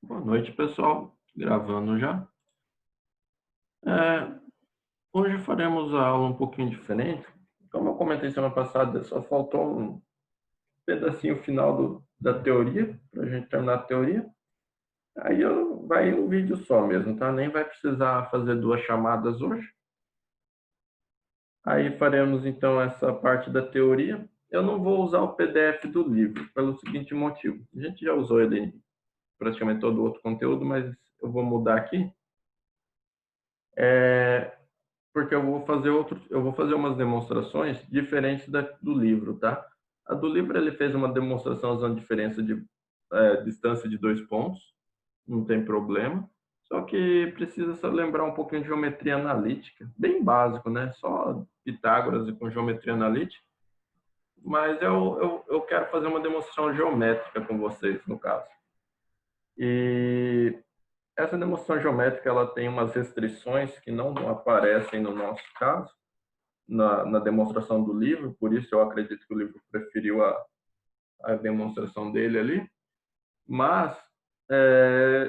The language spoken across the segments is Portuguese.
Boa noite, pessoal. Gravando já. É, Hoje faremos a aula um pouquinho diferente. Como eu comentei semana passada, só faltou um pedacinho final da teoria, para a gente terminar a teoria. Vai um vídeo só mesmo, tá? Nem vai precisar fazer duas chamadas hoje. Aí faremos então essa parte da teoria. Eu não vou usar o PDF do livro, pelo seguinte motivo. A gente já usou ele em praticamente todo o outro conteúdo, mas eu vou mudar aqui. É, Porque eu vou fazer umas demonstrações diferentes do livro, tá? A do livro ele fez uma demonstração usando diferença de distância de dois pontos, não tem problema. Só que precisa só lembrar um pouquinho de geometria analítica, bem básico, né? Só Pitágoras e com geometria analítica. Mas eu quero fazer uma demonstração geométrica com vocês, no caso. E essa demonstração geométrica ela tem umas restrições que não aparecem no nosso caso na demonstração do livro, por isso eu acredito que o livro preferiu a demonstração dele ali, mas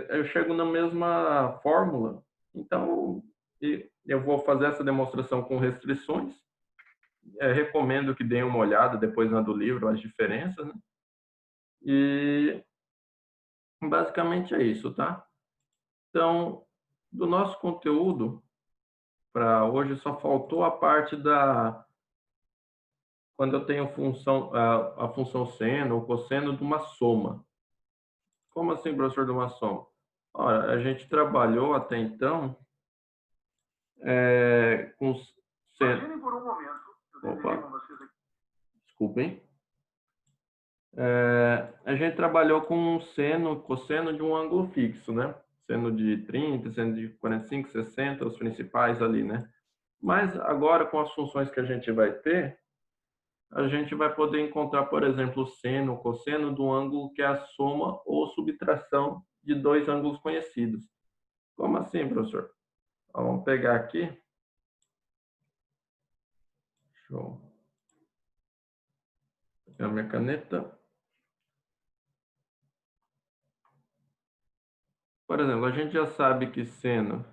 eu chego na mesma fórmula, então eu vou fazer essa demonstração com restrições, recomendo que deem uma olhada depois na do livro, as diferenças, né? E basicamente é isso, tá? Então, do nosso conteúdo, para hoje só faltou a parte quando eu tenho a função seno ou cosseno de uma soma. Como assim, professor, de uma soma? Ora, a gente trabalhou até então com seno. Imaginem por um momento, opa, desculpem. A gente trabalhou com seno, cosseno de um ângulo fixo, né? Seno de 30, seno de 45, 60, os principais ali, né? Mas agora, com as funções que a gente vai ter, a gente vai poder encontrar, por exemplo, o seno, o cosseno de um ângulo que é a soma ou subtração de dois ângulos conhecidos. Como assim, professor? Vamos pegar aqui. Deixa eu pegar minha caneta. Por exemplo, a gente já sabe que seno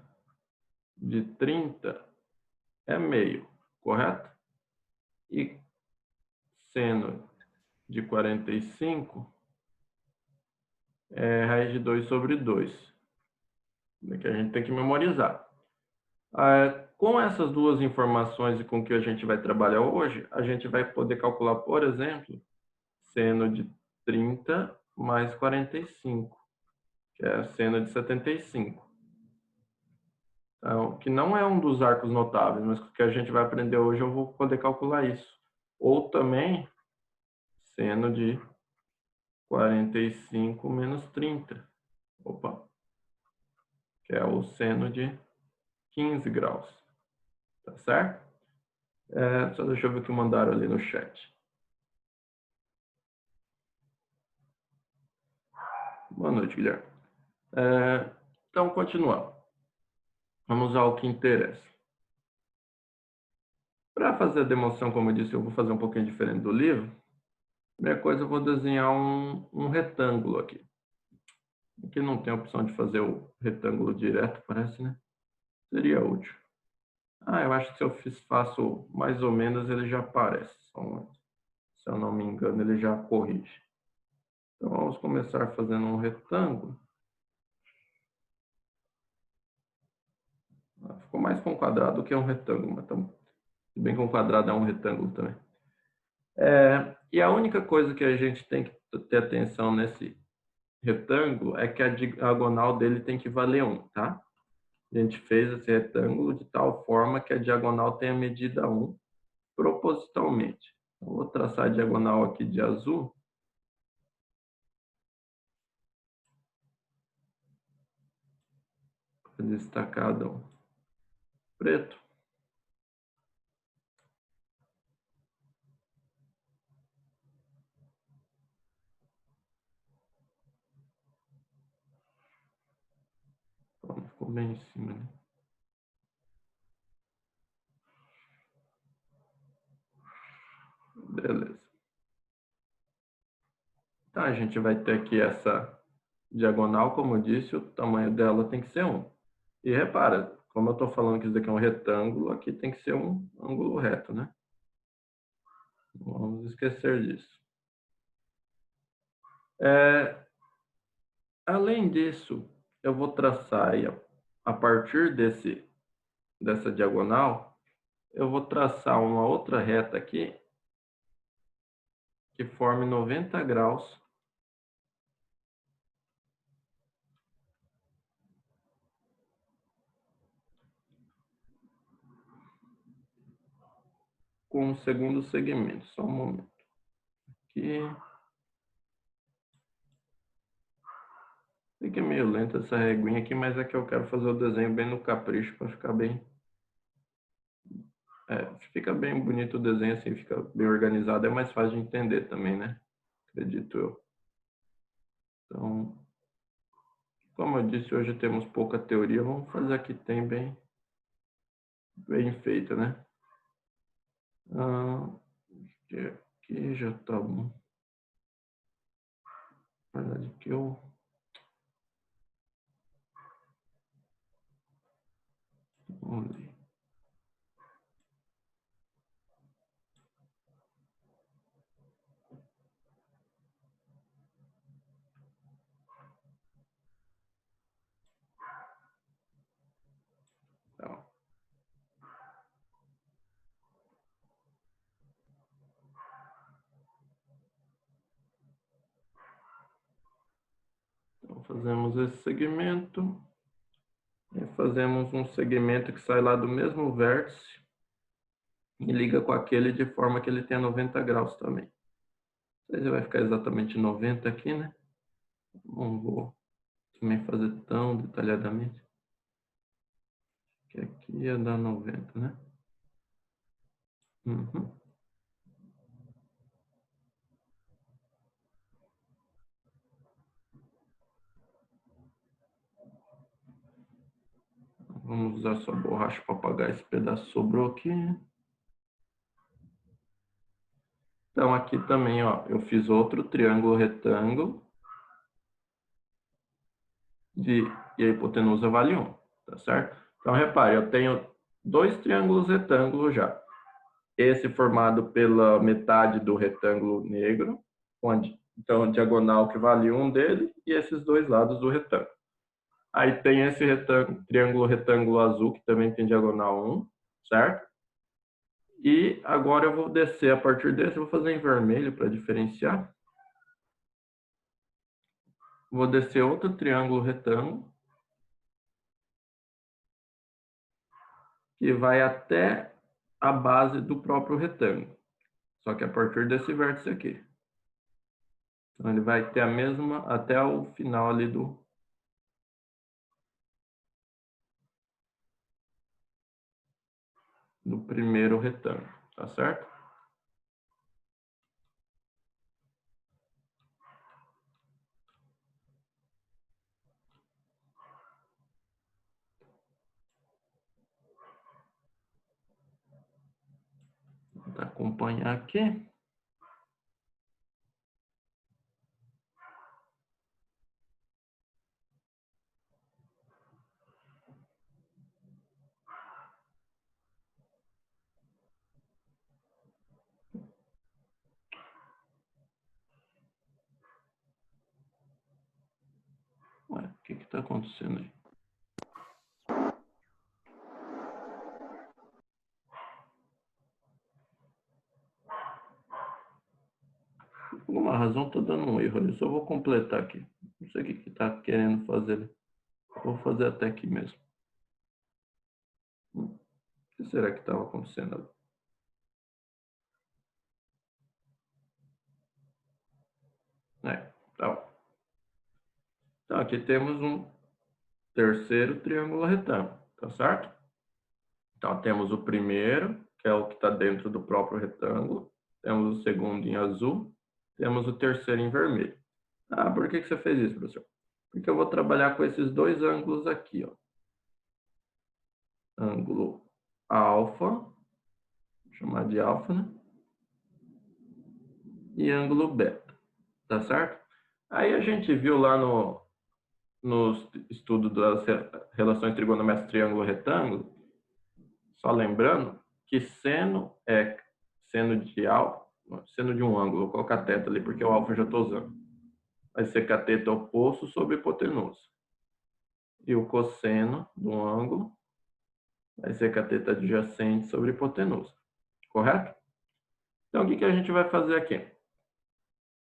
de 30 é meio, correto? E seno de 45 é raiz de 2 sobre 2. Que a gente tem que memorizar. Com essas duas informações e com o que a gente vai trabalhar hoje, a gente vai poder calcular, por exemplo, seno de 30 mais 45, que é seno de 75. Então, que não é um dos arcos notáveis, mas que a gente vai aprender hoje, eu vou poder calcular isso. Ou também seno de 45 menos 30. Opa, que é o seno de 15 graus. Tá certo? Só deixa eu ver o que mandaram ali no chat. Boa noite, Guilherme. Então, continuando. Vamos ao que interessa. Para fazer a demonstração, como eu disse, eu vou fazer um pouquinho diferente do livro. Primeira coisa, eu vou desenhar um retângulo aqui. Aqui não tem a opção de fazer o retângulo direto, parece, né? Seria útil. Eu acho que se eu faço mais ou menos, ele já aparece. Se eu não me engano, ele já corrige. Então, vamos começar fazendo um retângulo. Ficou mais com um quadrado do que um retângulo, mas se bem que um quadrado é um retângulo também. E a única coisa que a gente tem que ter atenção nesse retângulo é que a diagonal dele tem que valer 1, tá? A gente fez esse retângulo de tal forma que a diagonal tenha medida 1 propositalmente. Então, vou traçar a diagonal aqui de azul. Destacado preto. Então, ficou bem em cima, né? Beleza. Então, a gente vai ter aqui essa diagonal, como eu disse, o tamanho dela tem que ser 1. E repara, como eu estou falando que isso daqui é um retângulo, aqui tem que ser um ângulo reto, né? Não vamos esquecer disso. Além disso, eu vou traçar aí, a partir dessa diagonal, eu vou traçar uma outra reta aqui que forme 90 graus com o segundo segmento. Só um momento. Aqui. Sei que é meio lenta essa reguinha aqui, mas é que eu quero fazer o desenho bem no capricho para ficar bem... fica bem bonito o desenho assim, fica bem organizado, é mais fácil de entender também, né? Acredito eu. Então, como eu disse, hoje temos pouca teoria, vamos fazer aqui tem bem feita, né? Aqui já tá bom. Na verdade, que eu... Vamos ver. Então, fazemos esse segmento e fazemos um segmento que sai lá do mesmo vértice e liga com aquele de forma que ele tenha 90 graus também. Não sei se vai ficar exatamente 90 aqui, né? Não vou também fazer tão detalhadamente. Que aqui ia dar 90, né? Uhum. Vamos usar só borracha para apagar esse pedaço que sobrou aqui. Então aqui também, ó, eu fiz outro triângulo retângulo e a hipotenusa vale 1, tá certo? Então repare, eu tenho dois triângulos retângulos já. Esse formado pela metade do retângulo negro, onde então diagonal que vale 1 dele, e esses dois lados do retângulo. Aí tem esse triângulo retângulo azul, que também tem diagonal 1, certo? E agora eu vou descer a partir desse, eu vou fazer em vermelho para diferenciar. Vou descer outro triângulo retângulo, que vai até a base do próprio retângulo. Só que a partir desse vértice aqui. Então ele vai ter a mesma até o final ali do primeiro retângulo, tá certo? Vou acompanhar aqui. Ué, o que está acontecendo aí? Por alguma razão está dando um erro ali. Só vou completar aqui. Não sei o que está querendo fazer. Vou fazer até aqui mesmo. O que será que estava acontecendo ali? Tá. Então aqui temos um terceiro triângulo retângulo, tá certo? Então temos o primeiro, que é o que está dentro do próprio retângulo. Temos o segundo em azul. Temos o terceiro em vermelho. Ah, por que você fez isso, professor? Porque eu vou trabalhar com esses dois ângulos aqui, ó. Ângulo alfa, vou chamar de alfa, né? E ângulo beta, tá certo? Aí a gente viu lá no estudo das relações trigonométricas triângulo-retângulo, só lembrando que seno é seno de alfa, seno de um ângulo, vou colocar θ ali porque o alfa eu já estou usando. Vai ser cateto oposto sobre hipotenusa. E o cosseno do ângulo vai ser cateto adjacente sobre hipotenusa. Correto? Então, o que a gente vai fazer aqui?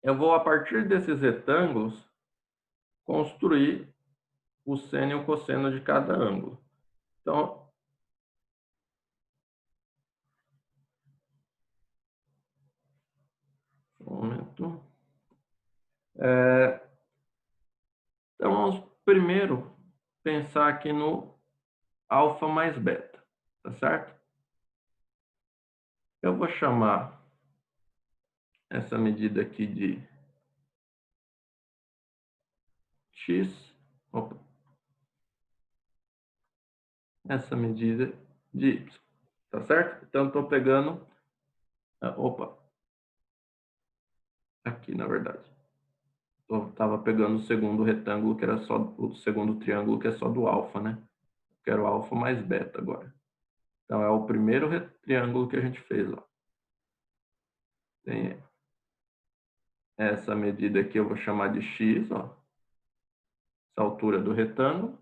Eu vou, a partir desses retângulos, construir o seno e o cosseno de cada ângulo. Então, um momento. Então, vamos primeiro pensar aqui no alfa mais beta, tá certo? Eu vou chamar essa medida aqui de x, opa, essa medida de y, tá certo? Então, estou pegando, opa, aqui na verdade. Eu estava pegando o segundo retângulo, que era só o segundo triângulo, que é só do alfa, né? Eu quero alfa mais beta agora. Então, é o primeiro triângulo que a gente fez, ó. Tem essa medida aqui, eu vou chamar de x, ó. Essa altura do retângulo.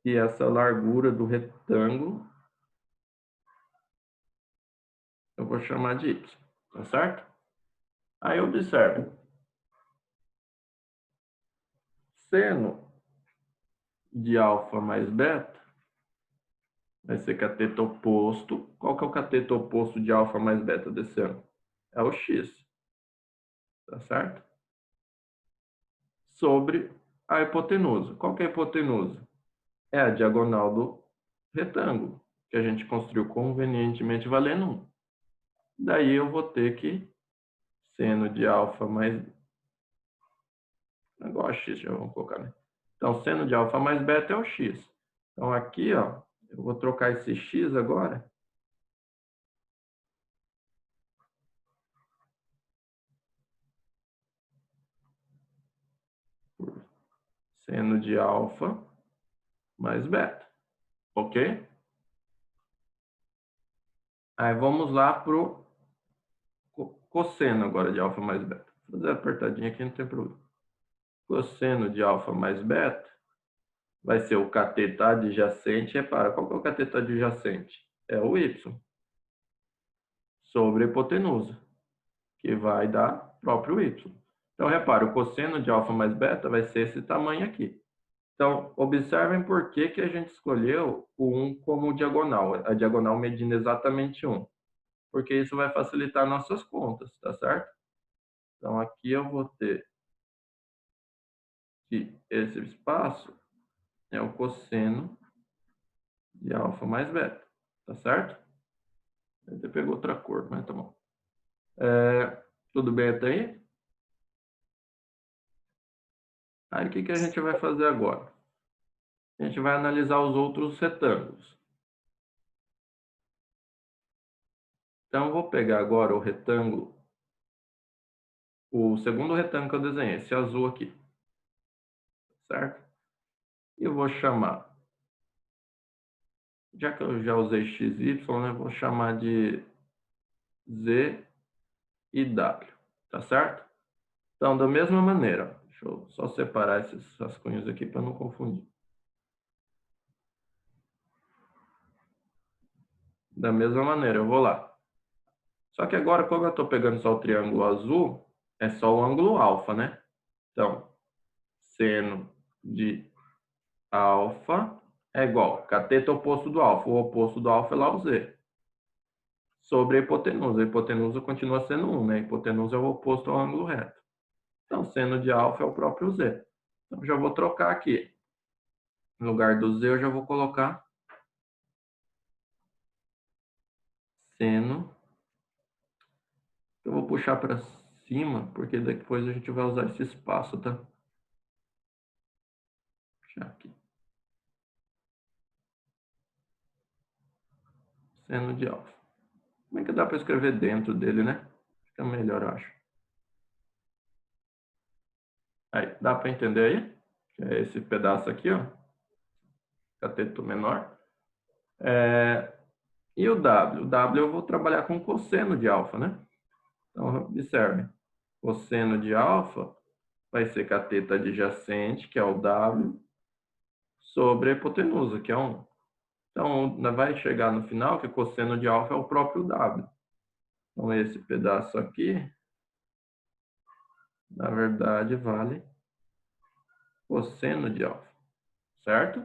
E essa largura do retângulo, eu vou chamar de y, tá certo? Aí, observe. Seno de alfa mais beta vai ser cateto oposto. Qual que é o cateto oposto de alfa mais beta desse ângulo? É o x, tá certo? Sobre a hipotenusa. Qual que é a hipotenusa? É a diagonal do retângulo, que a gente construiu convenientemente valendo 1. Daí eu vou ter que seno de alfa mais... igual a x, já vamos colocar, né? Então, seno de alfa mais beta é o x. Então, aqui, ó, eu vou trocar esse x agora por seno de alfa mais beta. Ok? Aí, vamos lá para o cosseno agora de alfa mais beta. Vou fazer apertadinho aqui, não tem problema. Cosseno de alfa mais beta vai ser o cateto adjacente. Repara, qual que é o cateto adjacente? É o y sobre a hipotenusa, que vai dar próprio y. Então, repara, o cosseno de alfa mais beta vai ser esse tamanho aqui. Então, observem por que a gente escolheu o 1 como diagonal, a diagonal medindo exatamente 1. Porque isso vai facilitar nossas contas, tá certo? Então, aqui eu vou ter que esse espaço é o cosseno de alfa mais beta, tá certo? Ele pegou outra cor, mas tá bom. Tudo bem até aí? Aí, o que a gente vai fazer agora? A gente vai analisar os outros retângulos. Então, eu vou pegar agora o retângulo, o segundo retângulo que eu desenhei, esse azul aqui, certo? E eu vou chamar, já que eu já usei x, y, né, eu vou chamar de z e w, tá certo? Então, da mesma maneira, deixa eu só separar esses rascunhos aqui para não confundir. Da mesma maneira, eu vou lá. Só que agora, como eu estou pegando só o triângulo azul, é só o ângulo alfa, né? Então, seno de alfa é igual cateto oposto do alfa. O oposto do alfa é lá o z. Sobre a hipotenusa. A hipotenusa continua sendo 1, né? A hipotenusa é o oposto ao ângulo reto. Então, seno de alfa é o próprio z. Então, já vou trocar aqui. No lugar do z, eu já vou colocar seno. Eu vou puxar para cima, porque depois a gente vai usar esse espaço, tá? Vou puxar aqui. Seno de alfa. Como é que dá para escrever dentro dele, né? Fica melhor, eu acho. Aí, dá para entender aí? que é esse pedaço aqui, ó, cateto menor. E o W? O W eu vou trabalhar com cosseno de alfa, né? Então, observe. Cosseno de alfa vai ser cateto adjacente, que é o W, sobre a hipotenusa, que é 1. Então, vai chegar no final que cosseno de alfa é o próprio W. Então, esse pedaço aqui, na verdade, vale cosseno de alfa, certo?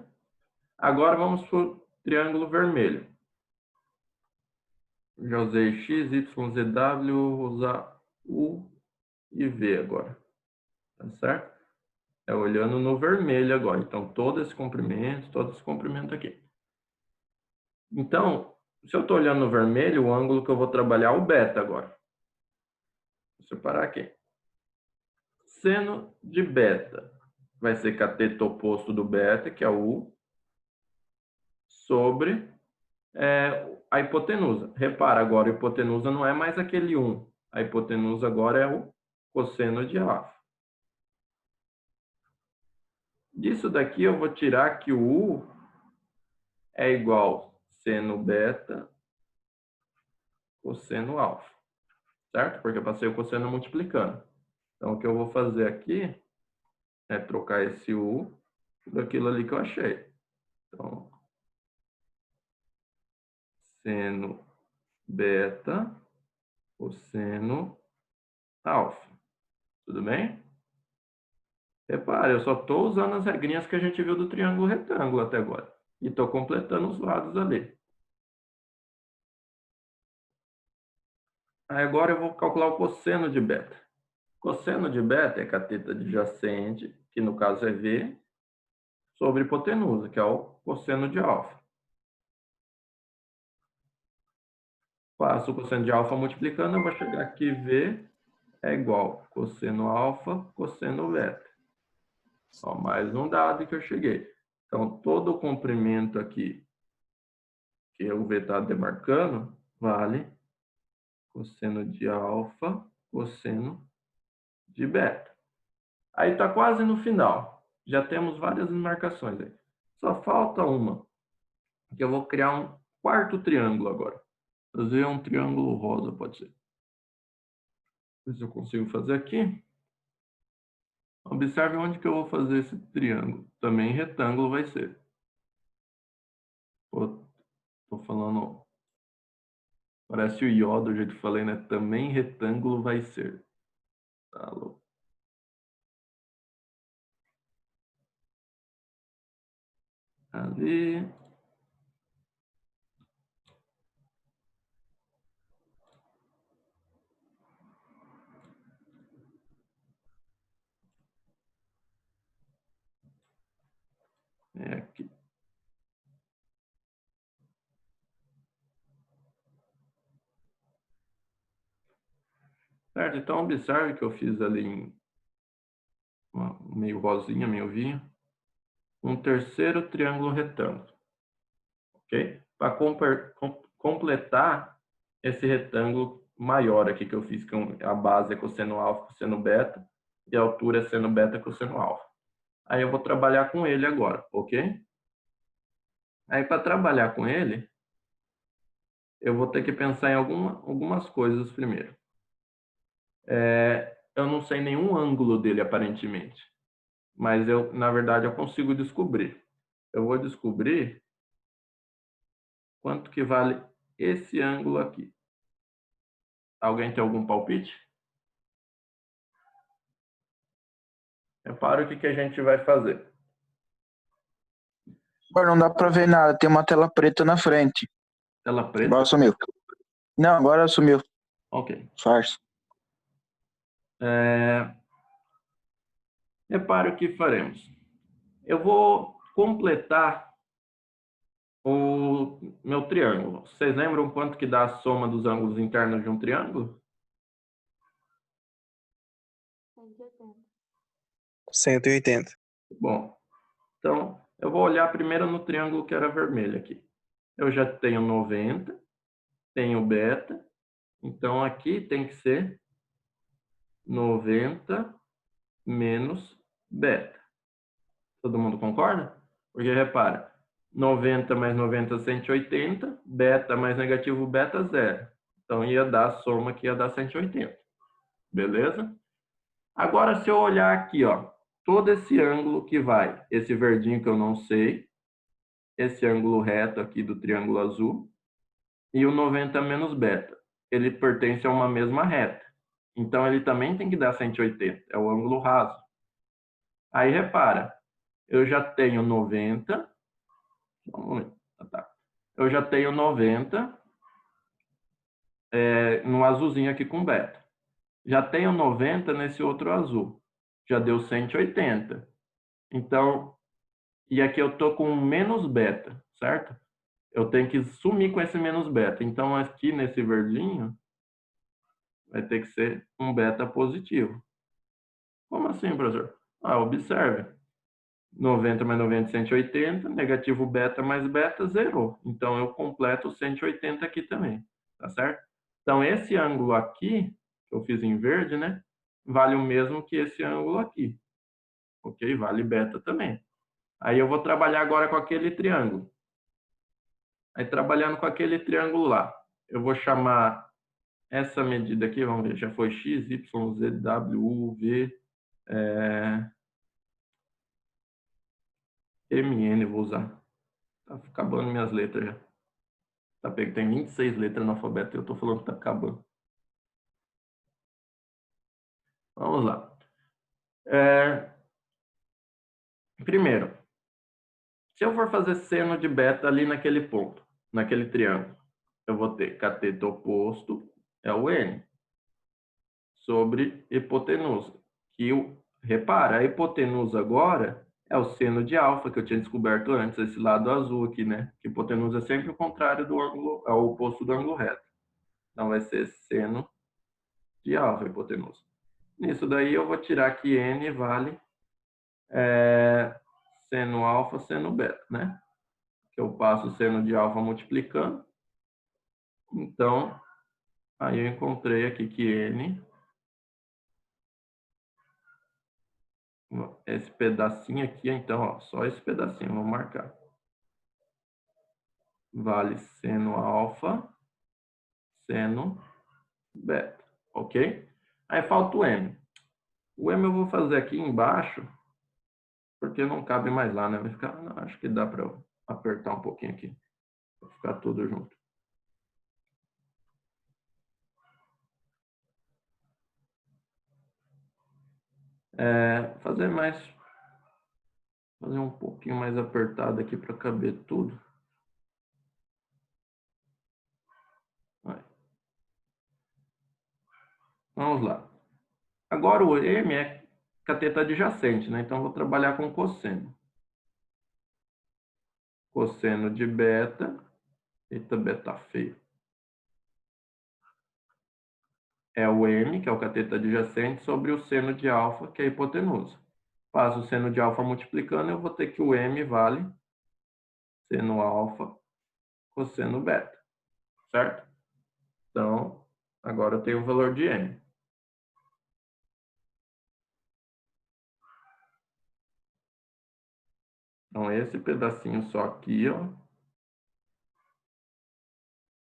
Agora, vamos para o triângulo vermelho. Já usei X, Y, Z, W, vou usar U e V agora. Tá certo? É olhando no vermelho agora. Então, todo esse comprimento aqui. Então, se eu estou olhando no vermelho, o ângulo que eu vou trabalhar é o beta agora. Vou separar aqui. Seno de beta vai ser cateto oposto do beta, que é o U, sobre a hipotenusa. Repara, agora a hipotenusa não é mais aquele 1. A hipotenusa agora é o cosseno de alfa. Disso daqui eu vou tirar que o U é igual seno beta cosseno alfa, certo? Porque eu passei o cosseno multiplicando. Então, o que eu vou fazer aqui é trocar esse U por aquilo ali que eu achei. Então, seno beta cosseno alfa. Tudo bem? Repare, eu só estou usando as regrinhas que a gente viu do triângulo retângulo até agora. E estou completando os lados ali. Aí agora eu vou calcular o cosseno de beta. Cosseno de beta é cateto adjacente, que no caso é V, sobre hipotenusa, que é o cosseno de alfa. Faço o cosseno de alfa multiplicando, eu vou chegar aqui, V é igual cosseno alfa, cosseno beta. Ó, mais um dado que eu cheguei. Então, todo o comprimento aqui que o V está demarcando, vale cosseno de alfa, cosseno de beta. Aí está quase no final. Já temos várias marcações aí. Só falta uma, que eu vou criar um quarto triângulo agora. Fazer um triângulo rosa, pode ser. Ver se eu consigo fazer aqui. Observe onde que eu vou fazer esse triângulo. Também retângulo vai ser. Estou falando... Parece o Ió do jeito que falei, né? Também retângulo vai ser. Tá louco. Ali. É aqui. Certo? Então, observe que eu fiz ali em meio rosinha, meio vinho. Um terceiro triângulo retângulo. Ok? Para completar esse retângulo maior aqui que eu fiz, que a base é cosseno alfa, cosseno beta, e a altura é seno beta, cosseno alfa. Aí eu vou trabalhar com ele agora, ok? Aí para trabalhar com ele, eu vou ter que pensar em algumas coisas primeiro. Eu não sei nenhum ângulo dele aparentemente, mas na verdade eu consigo descobrir. Eu vou descobrir quanto que vale esse ângulo aqui. Alguém tem algum palpite? Repara o que a gente vai fazer. Agora não dá pra ver nada, tem uma tela preta na frente. Tela preta? Agora sumiu. Não, agora sumiu. Ok. Farsa. Repare o que faremos. Eu vou completar o meu triângulo. Vocês lembram quanto que dá a soma dos ângulos internos de um triângulo? 180. Bom, então eu vou olhar primeiro no triângulo que era vermelho aqui. Eu já tenho 90, tenho beta, então aqui tem que ser 90 menos beta. Todo mundo concorda? Porque, repara, 90 mais 90, 180, beta mais negativo beta, 0. Então, ia dar a soma que ia dar 180. Beleza? Agora, se eu olhar aqui, ó, todo esse ângulo que vai, esse verdinho que eu não sei, esse ângulo reto aqui do triângulo azul, e o 90 menos beta, ele pertence a uma mesma reta. Então, ele também tem que dar 180, é o ângulo raso. Aí, repara, eu já tenho 90, eu já tenho 90 no azulzinho aqui com beta. Já tenho 90 nesse outro azul. Já deu 180. Então, e aqui eu tô com menos beta, certo? Eu tenho que sumir com esse menos beta. Então, aqui nesse verdinho, vai ter que ser um beta positivo. Como assim, professor? Observe. 90 mais 90, 180. Negativo beta mais beta, zerou. Então, eu completo 180 aqui também. Tá certo? Então, esse ângulo aqui, que eu fiz em verde, né? Vale o mesmo que esse ângulo aqui. Ok? Vale beta também. Aí eu vou trabalhar agora com aquele triângulo. Aí, trabalhando com aquele triângulo lá, eu vou chamar essa medida aqui, vamos ver, já foi x, y, z, w, u, v, m, n, vou usar. Tá acabando minhas letras já. Tá pego, tem 26 letras no alfabeto e eu tô falando que tá acabando. Vamos lá. Primeiro, se eu for fazer seno de beta ali naquele ponto, naquele triângulo, eu vou ter cateto oposto, é o n, sobre hipotenusa. Repara, a hipotenusa agora é o seno de alfa, que eu tinha descoberto antes, esse lado azul aqui, né? Que hipotenusa é sempre o contrário do ângulo, é o oposto do ângulo reto. Então, vai ser seno de alfa, hipotenusa. Nisso daí, eu vou tirar que n vale seno alfa, seno beta, né? Que eu passo o seno de alfa multiplicando. Então, aí eu encontrei aqui que n, esse pedacinho aqui, então, ó, só esse pedacinho, vou marcar. Vale seno alfa, seno beta, ok? Aí falta o m. O m eu vou fazer aqui embaixo, porque não cabe mais lá, né? Vai ficar, não, acho que dá para eu apertar um pouquinho aqui, para ficar tudo junto. Fazer um pouquinho mais apertado aqui para caber tudo. Vai. Vamos lá. Agora o m é cateto adjacente, né? Então, eu vou trabalhar com cosseno. Cosseno de beta, eita, beta feio. É o m, que é o cateto adjacente, sobre o seno de alfa, que é a hipotenusa. Faço o seno de alfa multiplicando, eu vou ter que o m vale seno alfa cosseno beta, certo? Então, agora eu tenho o valor de m. Então, esse pedacinho só aqui, ó,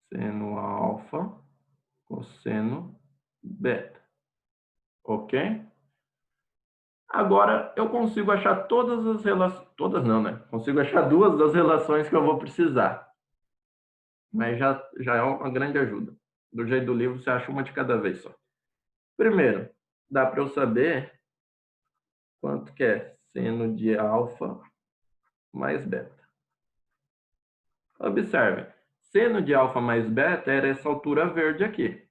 seno alfa cosseno beta, ok? Agora, eu consigo achar todas as relações, todas não, né? Consigo achar duas das relações que eu vou precisar. Mas já é uma grande ajuda. Do jeito do livro, você acha uma de cada vez só. Primeiro, dá para eu saber quanto que é seno de alfa mais beta. Observe, seno de alfa mais beta era essa altura verde aqui.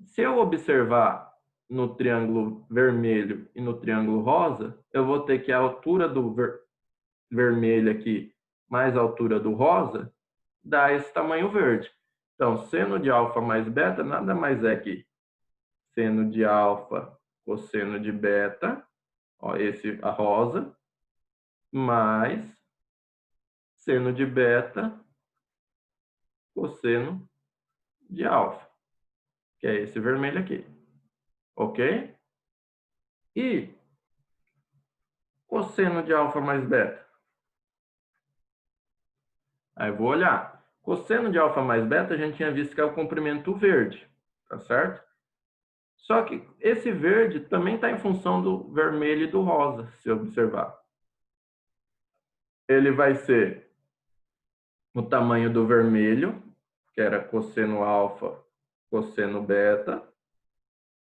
Se eu observar no triângulo vermelho e no triângulo rosa, eu vou ter que a altura do vermelho aqui mais a altura do rosa dá esse tamanho verde. Então, seno de alfa mais beta nada mais é que seno de alfa cosseno de beta, ó, esse a rosa, mais seno de beta cosseno de alfa, que é esse vermelho aqui. Ok? E Cosseno de alfa mais beta. Aí eu vou olhar. Cosseno de alfa mais beta, a gente tinha visto que é o comprimento verde, tá certo? Só que esse verde também está em função do vermelho e do rosa, se observar. Ele vai ser o tamanho do vermelho, que era cosseno alfa, cosseno beta.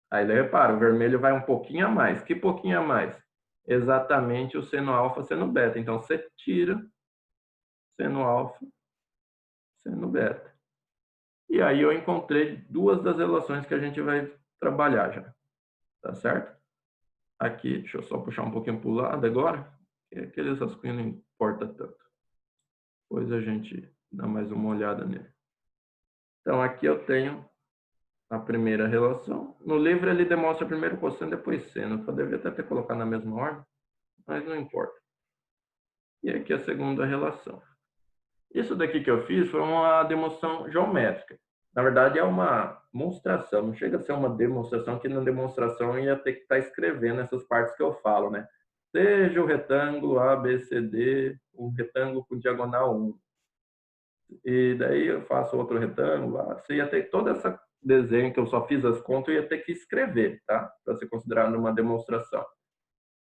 Aí, repara, o vermelho vai um pouquinho a mais. Que pouquinho a mais? Exatamente o seno alfa, seno beta. Então, você tira seno alfa, seno beta. E aí eu encontrei duas das relações que a gente vai trabalhar já. Tá certo? Aqui, deixa eu só puxar um pouquinho para o lado agora. Aqueles rascunhos não importa tanto. Depois a gente dá mais uma olhada nele. Então, aqui eu tenho a primeira relação. No livro ele demonstra primeiro cosseno, depois seno. Eu devia até ter colocado na mesma ordem, mas não importa. E aqui a segunda relação. Isso daqui que eu fiz foi uma demonstração geométrica. Na verdade, é uma demonstração. Não chega a ser uma demonstração, que na demonstração eu ia ter que estar escrevendo essas partes que eu falo, né? Seja o retângulo ABCD, um retângulo com diagonal 1. E daí eu faço outro retângulo. Você ia ter todo esse desenho que eu só fiz as contas, eu ia ter que escrever, tá? Para ser considerado uma demonstração.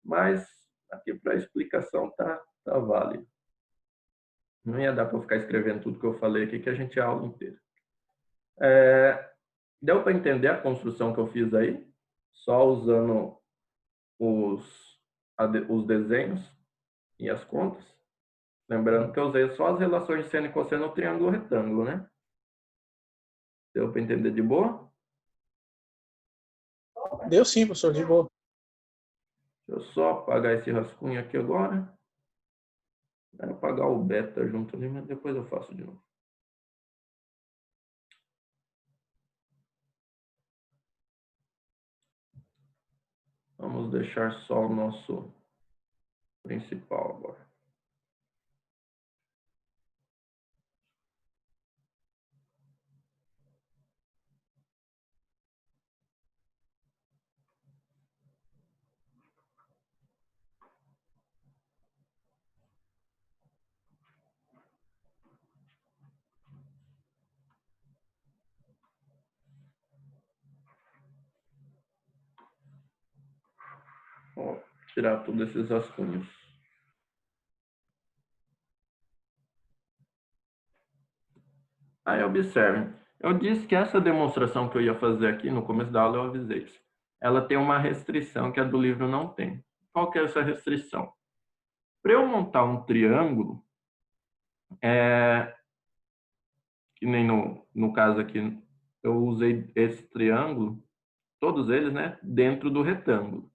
Mas aqui para a explicação tá válido. Não ia dar para ficar escrevendo tudo que eu falei aqui, que a gente é a aula inteira. Deu para entender a construção que eu fiz aí? Só usando os desenhos e as contas? Lembrando que eu usei só as relações de seno e cosseno no triângulo retângulo, né? Deu para entender de boa? Deu sim, professor, de boa. Deixa eu só apagar esse rascunho aqui agora. Vou apagar o beta junto ali, mas depois eu faço de novo. Vamos deixar só o nosso principal agora. Vou tirar todos esses rascunhos. Aí observem, eu disse que essa demonstração que eu ia fazer aqui no começo da aula, eu avisei isso. Ela tem uma restrição que a do livro não tem. Qual que é essa restrição? Para eu montar um triângulo, que nem no caso aqui, eu usei esse triângulo, todos eles, né, dentro do retângulo.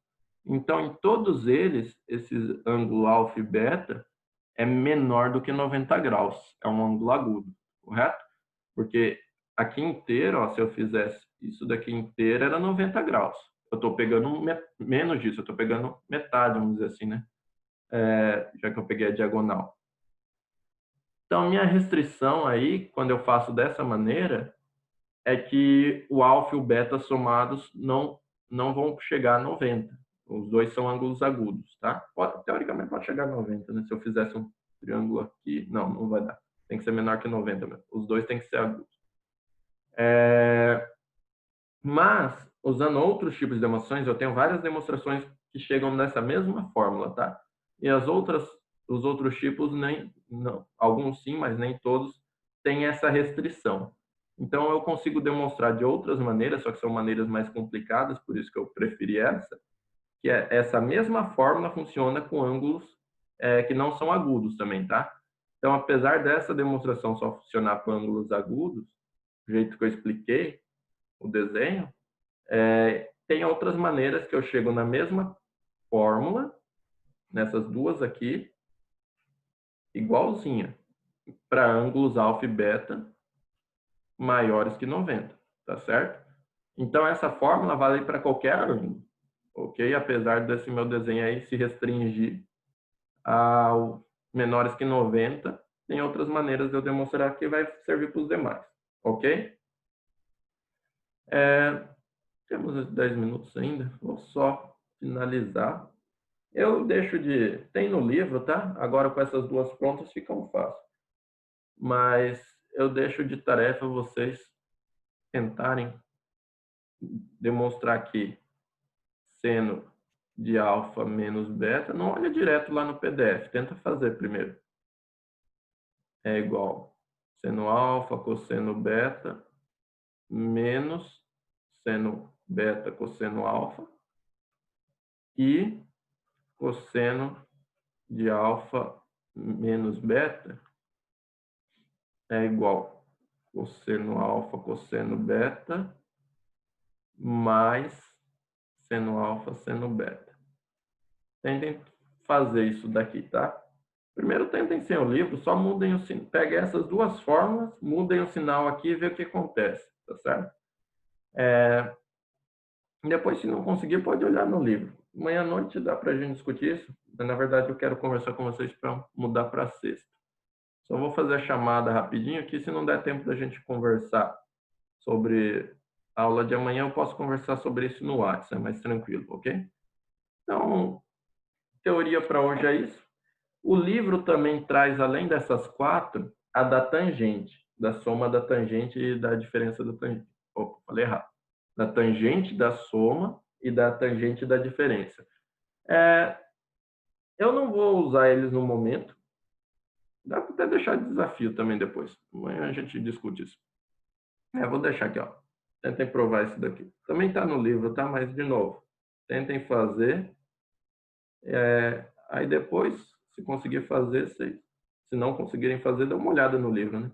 Então, em todos eles, esse ângulo alfa e beta é menor do que 90 graus. É um ângulo agudo, correto? Porque aqui inteiro, ó, se eu fizesse isso daqui inteiro, era 90 graus. Eu estou pegando menos disso, eu estou pegando metade, vamos dizer assim, né? Já que eu peguei a diagonal. Então, minha restrição aí, quando eu faço dessa maneira, é que o alfa e o beta somados não vão chegar a 90. Os dois são ângulos agudos, tá? Teoricamente pode chegar a 90, né? Se eu fizesse um triângulo aqui, não vai dar. Tem que ser menor que 90 mesmo. Os dois têm que ser agudos. Mas, usando outros tipos de demonstrações, eu tenho várias demonstrações que chegam nessa mesma fórmula, tá? E os outros tipos, não, alguns sim, mas nem todos, têm essa restrição. Então, eu consigo demonstrar de outras maneiras, só que são maneiras mais complicadas, por isso que eu preferi essa, que é essa mesma fórmula funciona com ângulos que não são agudos também, tá? Então, apesar dessa demonstração só funcionar com ângulos agudos, do jeito que eu expliquei, o desenho, tem outras maneiras que eu chego na mesma fórmula, nessas duas aqui, igualzinha, para ângulos alfa e beta maiores que 90, tá certo? Então, essa fórmula vale para qualquer ângulo, ok? Apesar desse meu desenho aí se restringir a menores que 90, tem outras maneiras de eu demonstrar que vai servir para os demais, ok? Temos 10 minutos ainda, vou só finalizar Eu deixo de... Tem no livro, tá? Agora com essas duas prontas fica um fácil. Mas eu deixo de tarefa vocês tentarem demonstrar que seno de alfa menos beta, não olha direto lá no PDF, tenta fazer primeiro. É igual seno alfa cosseno beta menos seno beta cosseno alfa e cosseno de alfa menos beta é igual cosseno alfa cosseno beta mais seno alfa seno beta. Tentem fazer isso daqui, tá? Primeiro tentem sem o livro, só mudem o sinal. Peguem essas duas fórmulas, mudem o sinal aqui e vê o que acontece, tá certo? Depois, se não conseguir, pode olhar no livro. Amanhã à noite dá para a gente discutir isso. Na verdade, eu quero conversar com vocês para mudar para sexta. Só vou fazer a chamada rapidinho aqui, se não der tempo da gente conversar sobre a aula de amanhã, eu posso conversar sobre isso no WhatsApp, é mais tranquilo, ok? Então, teoria para hoje é isso. O livro também traz, além dessas quatro, a da tangente, da soma da tangente e da diferença da tangente. Opa, falei errado. Da tangente da soma e da tangente da diferença. Eu não vou usar eles no momento. Dá para até deixar de desafio também depois. Amanhã a gente discute isso. Vou deixar aqui, ó. Tentem provar isso daqui. Também está no livro, tá? Mas, de novo, tentem fazer. Aí depois, se conseguir fazer, se não conseguirem fazer, dá uma olhada no livro, né?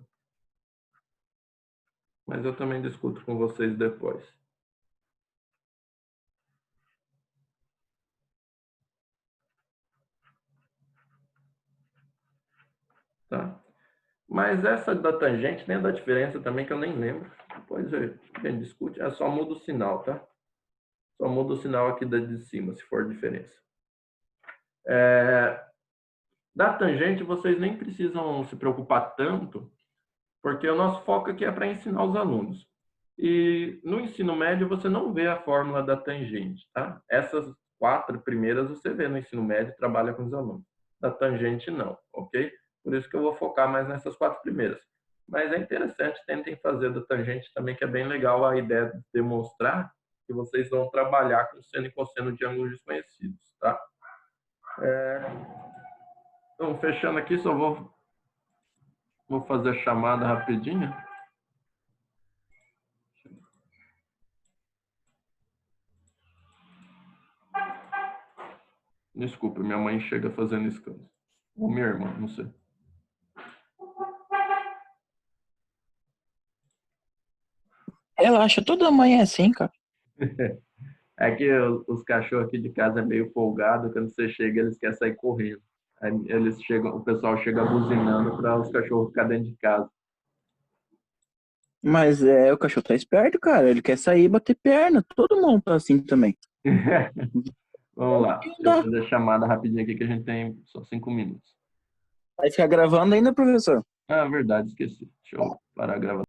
Mas eu também discuto com vocês depois. Tá? Mas essa da tangente, nem da diferença também, que eu nem lembro. Depois a gente discute. Só muda o sinal, tá? Só muda o sinal aqui da de cima, se for diferença. Da tangente, vocês nem precisam se preocupar tanto, porque o nosso foco aqui é para ensinar os alunos. E no ensino médio, você não vê a fórmula da tangente, tá? Essas quatro primeiras você vê no ensino médio, trabalha com os alunos. Da tangente, não, ok? Por isso que eu vou focar mais nessas quatro primeiras. Mas é interessante, tentem fazer da tangente também, que é bem legal a ideia de demonstrar que vocês vão trabalhar com seno e cosseno de ângulos desconhecidos, tá? Então, fechando aqui, só vou fazer a chamada rapidinho. Desculpa, minha mãe chega fazendo escândalo. Ou minha irmã, não sei. Relaxa, toda manhã é assim, cara. É que os cachorros aqui de casa é meio folgado, quando você chega, eles querem sair correndo. Aí eles chegam, o pessoal chega buzinando para os cachorros ficar dentro de casa. Mas o cachorro tá esperto, cara. Ele quer sair e bater perna. Todo mundo tá assim também. Vamos lá, deixa eu Dá. fazer a chamada rapidinho aqui que a gente tem só 5 minutos. Vai ficar gravando ainda, professor? Ah, verdade, esqueci. Deixa eu parar a gravação.